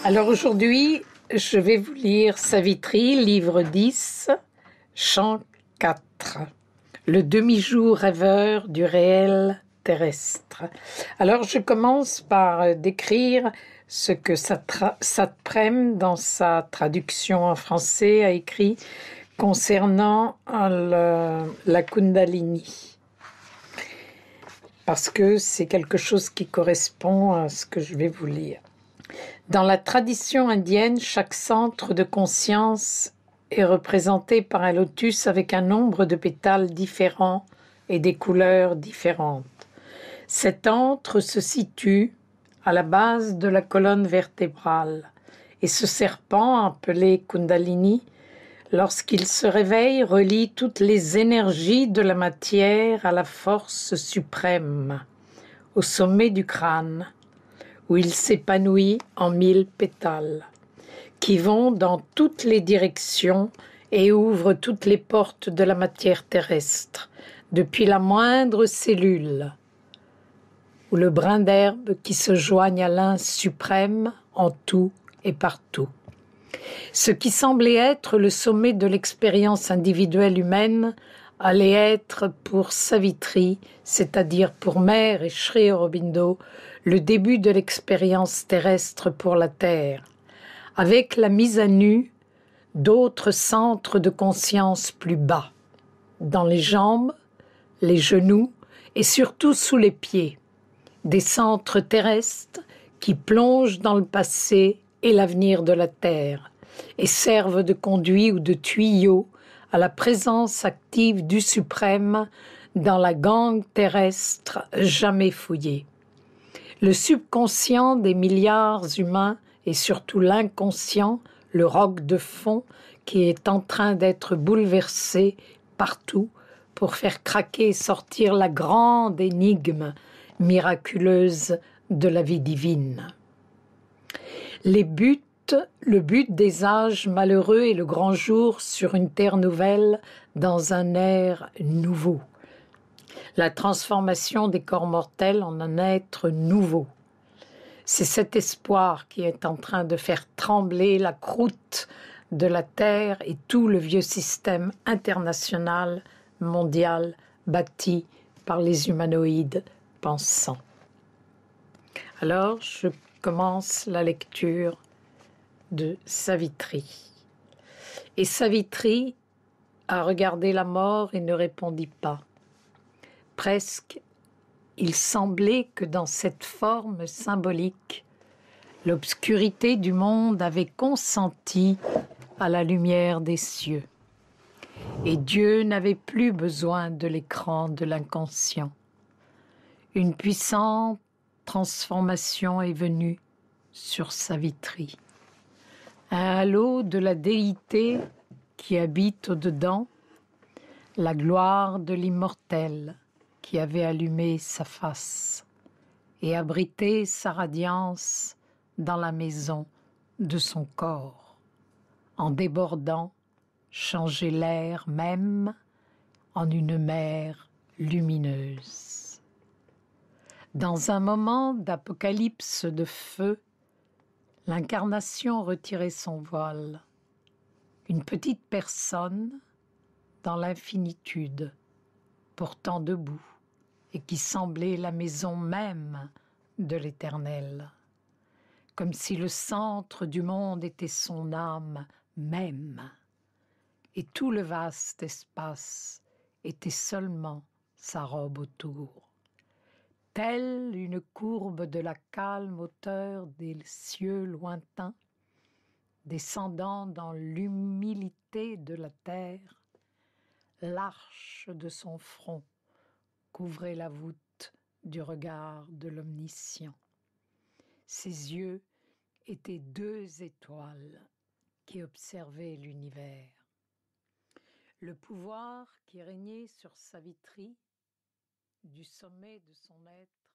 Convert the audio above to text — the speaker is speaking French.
Alors aujourd'hui, je vais vous lire Savitri, livre 10, chant 4, le demi-jour rêveur du réel terrestre. Alors je commence par décrire ce que Satprem, dans sa traduction en français, a écrit concernant la Kundalini. Parce que c'est quelque chose qui correspond à ce que je vais vous lire. Dans la tradition indienne, chaque centre de conscience est représenté par un lotus avec un nombre de pétales différents et des couleurs différentes. Cet antre se situe à la base de la colonne vertébrale et ce serpent, appelé Kundalini, lorsqu'il se réveille, relie toutes les énergies de la matière à la force suprême, au sommet du crâne, où il s'épanouit en 1000 pétales, qui vont dans toutes les directions et ouvrent toutes les portes de la matière terrestre, depuis la moindre cellule, ou le brin d'herbe qui se joigne à l'un suprême en tout et partout. Ce qui semblait être le sommet de l'expérience individuelle humaine allait être pour Savitri, c'est-à-dire pour Mère et Sri Aurobindo, le début de l'expérience terrestre pour la Terre, avec la mise à nu d'autres centres de conscience plus bas, dans les jambes, les genoux et surtout sous les pieds, des centres terrestres qui plongent dans le passé et l'avenir de la Terre et servent de conduit ou de tuyau à la présence active du suprême dans la gangue terrestre jamais fouillée. Le subconscient des milliards humains et surtout l'inconscient, le roc de fond qui est en train d'être bouleversé partout pour faire craquer et sortir la grande énigme miraculeuse de la vie divine. Le but des âges malheureux est le grand jour sur une terre nouvelle dans un air nouveau. La transformation des corps mortels en un être nouveau. C'est cet espoir qui est en train de faire trembler la croûte de la Terre et tout le vieux système international, mondial, bâti par les humanoïdes pensants. Alors, je commence la lecture de Savitri. Et Savitri a regardé la mort et ne répondit pas. Presque, il semblait que dans cette forme symbolique, l'obscurité du monde avait consenti à la lumière des cieux. Et Dieu n'avait plus besoin de l'écran de l'inconscient. Une puissante transformation est venue sur Savitri. Un halo de la déité qui habite au-dedans, la gloire de l'immortel qui avait allumé sa face et abrité sa radiance dans la maison de son corps, en débordant, changer l'air même en une mer lumineuse. Dans un moment d'apocalypse de feu, l'incarnation retirait son voile. Une petite personne dans l'infinitude, pourtant debout, et qui semblait la maison même de l'Éternel, comme si le centre du monde était son âme même, et tout le vaste espace était seulement sa robe autour. Telle une courbe de la calme hauteur des cieux lointains, descendant dans l'humilité de la terre, l'arche de son front couvrait la voûte du regard de l'Omniscient. Ses yeux étaient 2 étoiles qui observaient l'univers. Le pouvoir qui régnait sur Savitri, du sommet de son être,